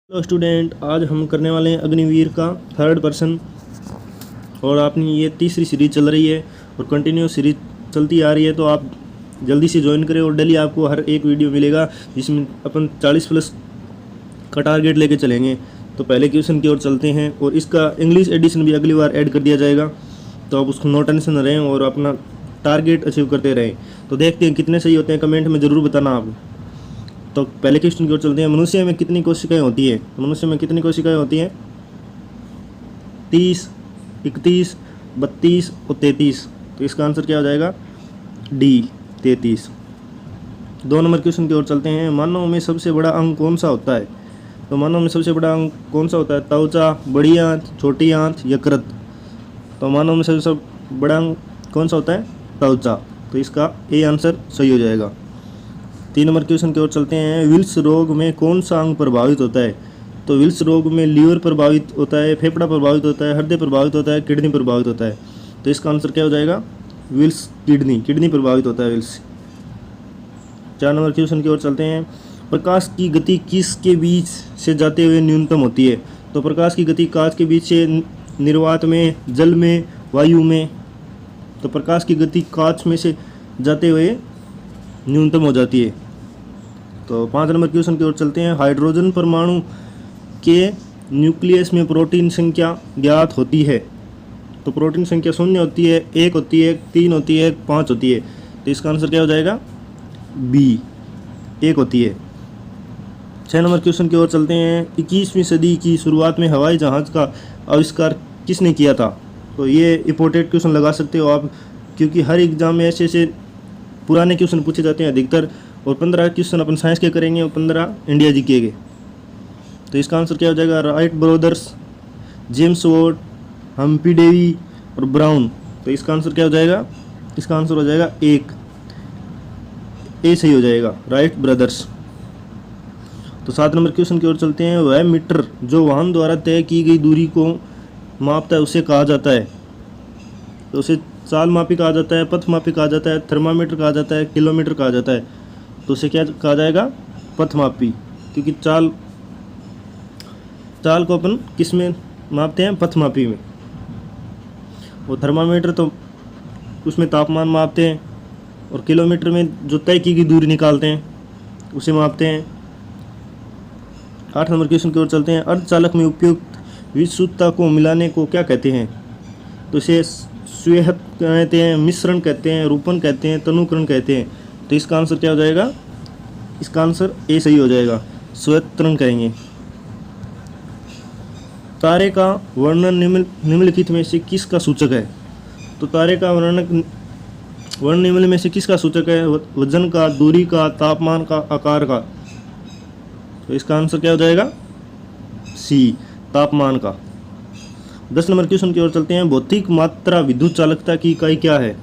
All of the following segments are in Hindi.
हेलो स्टूडेंट, आज हम करने वाले हैं अग्निवीर का थर्ड पर्सन। और आपने ये तीसरी सीरीज चल रही है और कंटिन्यू सीरीज चलती आ रही है, तो आप जल्दी से ज्वाइन करें और डेली आपको हर एक वीडियो मिलेगा जिसमें अपन 40+ का टारगेट लेके चलेंगे। तो पहले क्वेश्चन की ओर चलते हैं और इसका इंग्लिश एडिशन भी अगली बार ऐड कर दिया जाएगा, तो आप उसको नो टेंशन रहें और अपना टारगेट अचीव करते रहें। तो देखते हैं कितने सही होते हैं, कमेंट में ज़रूर बताना आप। तो पहले क्वेश्चन की ओर चलते हैं। मनुष्य में कितनी कोशिकाएं होती है? मनुष्य में कितनी कोशिकाएं होती हैं? 30, 31, 32 और 33। तो इसका आंसर क्या हो जाएगा? डी, 33। 2 नंबर क्वेश्चन की ओर चलते हैं। मानव में सबसे बड़ा अंग कौन सा होता है? तो मानव में सबसे बड़ा अंग कौन सा होता है? त्वचा, बड़ी आंत, छोटी आंत, यकृत। तो मानव में सबसे बड़ा अंग कौन सा होता है? त्वचा। तो इसका ए आंसर सही हो जाएगा। 3 नंबर क्वेश्चन की ओर चलते हैं। विल्स रोग में कौन सा अंग प्रभावित होता है? तो विल्स रोग में लीवर प्रभावित होता है, फेफड़ा प्रभावित होता है, हृदय प्रभावित होता है, किडनी प्रभावित होता है। तो इसका आंसर क्या हो जाएगा? विल्स, किडनी प्रभावित होता है विल्स। 4 नंबर क्वेश्चन की ओर चलते हैं। प्रकाश की गति किसके बीच से जाते हुए न्यूनतम होती है? तो प्रकाश की गति कांच के बीच से, निर्वात में, जल में, वायु में। तो प्रकाश की गति कांच में से जाते हुए न्यूनतम हो जाती है। तो 5 नंबर क्वेश्चन की ओर चलते हैं। हाइड्रोजन परमाणु के न्यूक्लियस में प्रोटीन संख्या ज्ञात होती है? तो प्रोटीन संख्या 0 होती है, 1 होती है, 3 होती है, 5 होती है। तो इसका आंसर क्या हो जाएगा? बी, 1 होती है। 6 नंबर क्वेश्चन की ओर चलते हैं। 21वीं सदी की शुरुआत में हवाई जहाज़ का आविष्कार किसने किया था? तो ये इंपॉर्टेंट क्वेश्चन लगा सकते हो आप, क्योंकि हर एग्जाम में ऐसे पुराने क्वेश्चन पूछे जाते हैं अधिकतर। और 15 क्वेश्चन अपन साइंस के करेंगे और 15 इंडिया जी के। तो इसका आंसर क्या हो जाएगा? Wright brothers, James Watt, Humphry Davy और ब्राउन। तो इसका आंसर क्या हो जाएगा? इसका आंसर हो जाएगा 1, ए सही हो जाएगा, राइट ब्रदर्स। तो 7 नंबर क्वेश्चन की ओर चलते हैं। वह मीटर जो वाहन द्वारा तय की गई दूरी को मापता है उसे कहा जाता है? तो उसे चाल मापी कहा जाता है, पथ मापी कहा जाता है, थर्मामीटर कहा जाता है, किलोमीटर कहा जाता है। तो उसे क्या कहा जाएगा? पथ मापी। क्योंकि चाल को अपन किस में मापते हैं? पथ मापी में। और थर्मामीटर तो उसमें तापमान मापते हैं, और किलोमीटर में जो तय की गई दूरी निकालते हैं उसे मापते हैं। 8 नंबर क्वेश्चन की ओर चलते हैं। अर्धचालक में उपयुक्त विद्युतता को मिलाने को क्या कहते हैं? तो इसे स्वेहत कहते हैं, मिश्रण कहते हैं, रूपन कहते हैं, तनुकरण कहते हैं। तो इसका आंसर क्या हो जाएगा? इसका आंसर ए सही हो जाएगा, स्वेतरण कहेंगे। तारे का वर्णन निम्नलिखित में से किसका सूचक है? तो तारे का वर्णन निम्न में से किसका सूचक है? वजन का, दूरी का, तापमान का, आकार का। तो इसका आंसर क्या हो जाएगा? सी, तापमान का। 10 नंबर क्वेश्चन की ओर चलते हैं। भौतिक मात्रा विद्युत चालकता की इकाई क्या है?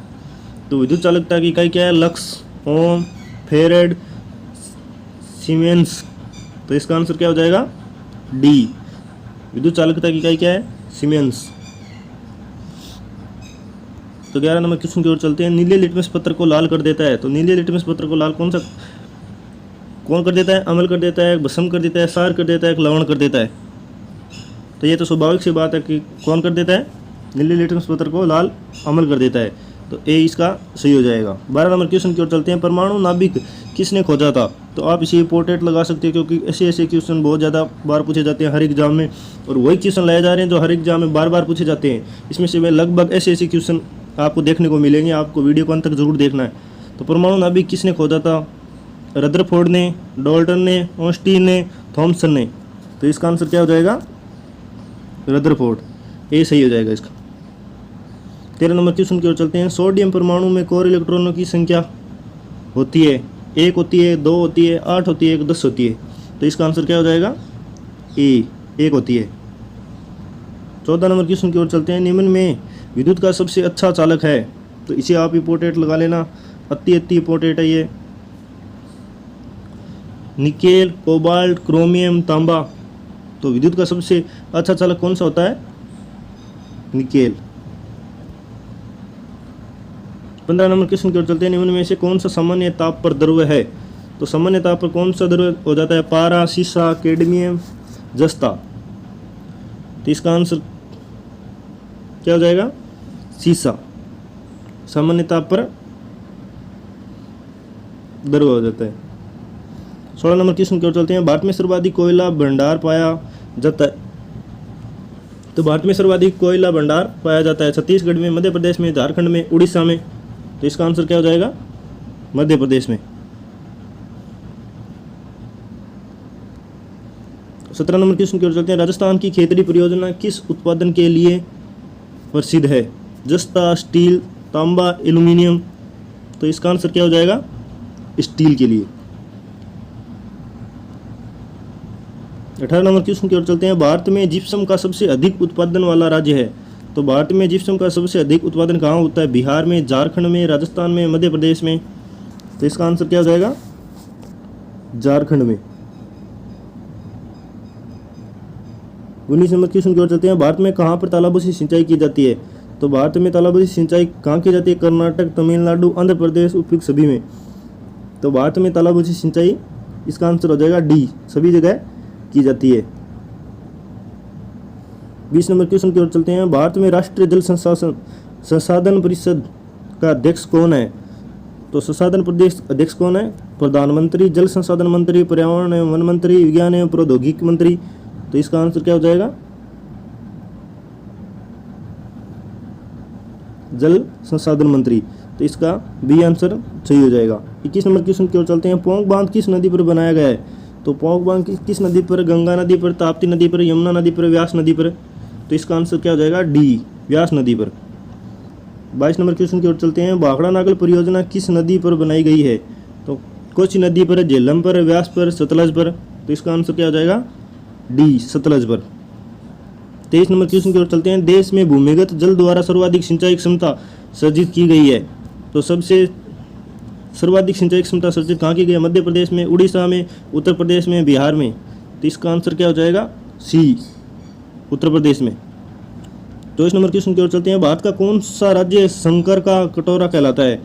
तो विद्युत चालकता की इकाई क्या है? लक्स, ओम, फेरेड, सीमेंस। तो इसका आंसर क्या हो जाएगा? डी, विद्युत चालकता की इकाई क्या है? सीमेंस। तो 11 नंबर क्वेश्चन की ओर चलते हैं। नीले लिटमस पत्र को लाल कर देता है? तो नीले लिटमस पत्र को लाल कौन कर देता है? अम्ल कर देता है, भस्म कर देता है, सार कर देता है, लवण कर देता है। तो ये तो स्वाभाविक सी बात है कि कौन कर देता है? नीले लिटमस पत्र को लाल अम्ल कर देता है। तो ए इसका सही हो जाएगा। 12 नंबर क्वेश्चन की ओर चलते हैं। परमाणु नाभिक किसने खोजा था? तो आप इसे इंपोर्टेंट लगा सकते हैं, क्योंकि ऐसे क्वेश्चन बहुत ज़्यादा बार पूछे जाते हैं हर एग्जाम में, और वही क्वेश्चन लाए जा रहे हैं जो हर एग्जाम में बार बार पूछे जाते हैं। इसमें से लगभग ऐसे क्वेश्चन आपको देखने को मिलेंगे, आपको वीडियो को अंत तक जरूर देखना है। तो परमाणु नाभिक किसने खोजा था? रदरफोर्ड ने, डाल्टन ने, ऑस्टीन ने, थॉमसन ने। तो इसका आंसर क्या हो जाएगा? रदरफोर्ड, ए सही हो जाएगा इसका। 13 नंबर क्वेश्चन की ओर चलते हैं। सोडियम परमाणु में कोर इलेक्ट्रॉनों की संख्या होती है? 1 होती है, 2 होती है, 8 होती है, 10 होती है। तो इसका आंसर क्या हो जाएगा? ए, 1 होती है। 14 नंबर क्वेश्चन की ओर चलते हैं। निम्न में विद्युत का सबसे अच्छा चालक है? तो इसे आप इंपोर्टेंट लगा लेना, अति इंपोर्टेंट है ये। निकेल, कोबाल्ट, क्रोमियम, तांबा। तो विद्युत का सबसे अच्छा चालक कौन सा होता है? निकेल। 15 नंबर क्वेश्चन की ओर चलते हैं। निम्न में से कौन सा सामान्य ताप पर द्रव्य है? तो सामान्य ताप पर कौन सा द्रव्य हो जाता है? पारा, सीसा, कैडमियम, जस्ता, तो इसका आंसर क्या हो जाएगा? सीसा। सामान्य ताप पर दरवा हो जाता है। 16 नंबर क्वेश्चन की ओर चलते हैं। भारत में सर्वाधिक कोयला भंडार पाया जाता है, तो भारत में सर्वाधिक कोयला भंडार पाया जाता है छत्तीसगढ़ में, मध्य प्रदेश में, झारखंड में, उड़ीसा में, तो इसका आंसर क्या हो जाएगा? मध्य प्रदेश में। 17 नंबर क्वेश्चन की ओर चलते हैं। राजस्थान की खेतड़ी परियोजना किस उत्पादन के लिए प्रसिद्ध है? जस्ता, स्टील, तांबा, एल्यूमिनियम, तो इसका आंसर क्या हो जाएगा? स्टील के लिए। 18 नंबर क्वेश्चन की ओर चलते हैं। भारत में जिप्सम का सबसे अधिक उत्पादन वाला राज्य है, तो भारत में जिप्सम का सबसे अधिक उत्पादन कहाँ होता है? बिहार में, झारखंड में, राजस्थान में, मध्य प्रदेश में, तो इसका आंसर क्या हो जाएगा? झारखंड में। 19 नंबर क्वेश्चन की ओर चलते हैं। भारत में कहाँ पर तालाबों से सिंचाई की जाती है? तो भारत में तालाबों से सिंचाई कहाँ की जाती है? कर्नाटक, तमिलनाडु, आंध्र प्रदेश, उपयुक्त सभी में, तो भारत में तालाबों से सिंचाई, इसका आंसर हो जाएगा डी, सभी जगह की जाती है। 20 नंबर क्वेश्चन की ओर चलते हैं। भारत में राष्ट्रीय जल संसाधन परिषद का अध्यक्ष कौन है? तो संसाधन प्रदेश अध्यक्ष कौन है? प्रधानमंत्री, जल संसाधन मंत्री, पर्यावरण एवं वन मंत्री, विज्ञान एवं प्रौद्योगिकी मंत्री, तो इसका आंसर क्या हो जाएगा? जल संसाधन मंत्री, तो इसका बी आंसर सही हो जाएगा। 21 नंबर क्वेश्चन की ओर चलते हैं। पोंग बांध किस नदी पर बनाया गया है? तो पोंग बांध किस नदी पर? गंगा नदी पर, ताप्ती नदी पर, यमुना नदी पर, व्यास नदी पर, तो इसका आंसर क्या हो जाएगा? डी, व्यास नदी पर। 22 नंबर क्वेश्चन की ओर चलते हैं। भाखड़ा नागल परियोजना किस नदी पर बनाई गई है? तो कोसी नदी पर, झेलम पर, व्यास पर, सतलज पर, तो इसका आंसर क्या हो जाएगा? डी, सतलज पर। 23 नंबर क्वेश्चन की ओर चलते हैं। देश में भूमिगत जल द्वारा सर्वाधिक सिंचाई क्षमता सर्जित की गई है, तो सबसे सर्वाधिक सिंचाई क्षमता सर्जित कहाँ की गई है? मध्य प्रदेश में, उड़ीसा में, उत्तर प्रदेश में, बिहार में, तो इसका आंसर क्या हो जाएगा? सी, उत्तर प्रदेश में। 24 नंबर क्वेश्चन की ओर चलते हैं। भारत का कौन सा राज्य शंकर का कटोरा कहलाता है?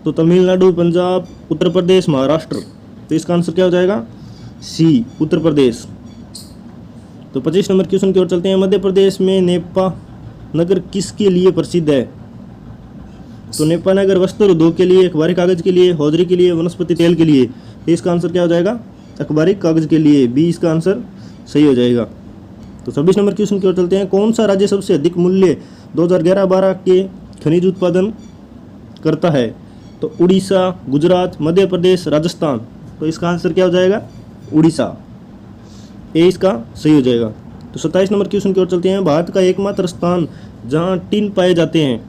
तो तमिलनाडु, पंजाब, उत्तर प्रदेश, महाराष्ट्र, तो इसका आंसर क्या हो जाएगा? सी, उत्तर प्रदेश। तो 25 नंबर क्वेश्चन की ओर चलते हैं। मध्य प्रदेश में नेपा नगर किसके लिए प्रसिद्ध है? तो नेपा नगर वस्त्र उद्योग के लिए, अखबारी कागज के लिए, हौजरी के लिए, वनस्पति तेल के लिए, तो इसका आंसर क्या हो जाएगा? अखबारी कागज के लिए, बी इसका आंसर सही हो जाएगा। तो 26 नंबर क्वेश्चन की ओर चलते हैं। कौन सा राज्य सबसे अधिक मूल्य 2011-12 के खनिज उत्पादन करता है? तो उड़ीसा, गुजरात, मध्य प्रदेश, राजस्थान, तो इसका आंसर क्या हो जाएगा? उड़ीसा, ए इसका सही हो जाएगा। तो 27 नंबर क्वेश्चन की ओर चलते हैं। भारत का एकमात्र स्थान जहां टिन पाए जाते हैं,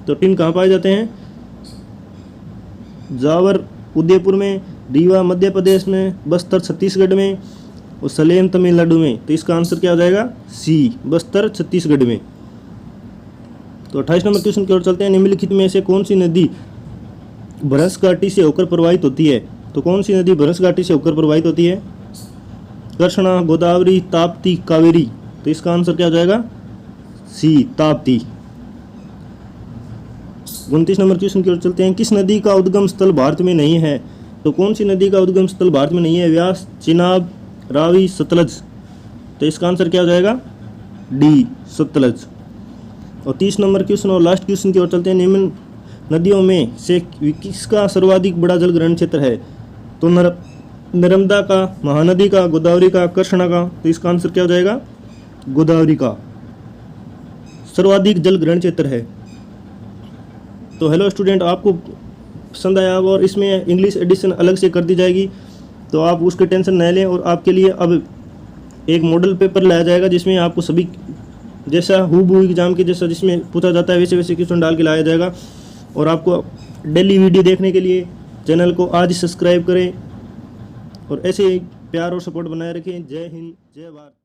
तो टिन कहाँ पाए जाते हैं? जावर उदयपुर में, रीवा मध्य प्रदेश में, बस्तर छत्तीसगढ़ में, और सलेम तमिलनाडु में, तो इसका आंसर क्या हो जाएगा? सी, बस्तर छत्तीसगढ़ में। तो 28 नंबर क्वेश्चन की ओर चलते हैं। निम्नलिखित में से कौन सी नदी भ्रंश घाटी से होकर प्रवाहित होती है? तो कौन सी नदी भ्रंश घाटी से होकर प्रवाहित होती है? कृष्णा, गोदावरी, ताप्ती, कावेरी, तो इसका आंसर क्या हो जाएगा? सी, ताप्ती। 29 नंबर क्वेश्चन की ओर चलते हैं। किस नदी का उद्गम स्थल भारत में नहीं है? तो कौन सी नदी का उद्गम स्थल भारत में नहीं है? व्यास, चिनाब, रावी, सतलज, तो इसका आंसर क्या हो जाएगा? डी, सतलज। और 30 नंबर क्वेश्चन और लास्ट क्वेश्चन की ओर चलते हैं। निम्न नदियों में से किसका सर्वाधिक बड़ा जल ग्रहण क्षेत्र है? तो नर्मदा का, महानदी का, गोदावरी का, कृष्णा का, तो इसका आंसर क्या हो जाएगा? गोदावरी का सर्वाधिक जल ग्रहण क्षेत्र है। तो हेलो स्टूडेंट, आपको पसंद आया और इसमें इंग्लिश एडिशन अलग से कर दी जाएगी, तो आप उसके टेंशन न लें। और आपके लिए अब एक मॉडल पेपर लाया जाएगा जिसमें आपको सभी जैसा हूबहू एग्जाम के जैसा जिसमें पूछा जाता है वैसे वैसे क्वेश्चन डाल के लाया जाएगा। और आपको डेली वीडियो देखने के लिए चैनल को आज सब्सक्राइब करें और ऐसे ही प्यार और सपोर्ट बनाए रखें। जय हिंद, जय भारत।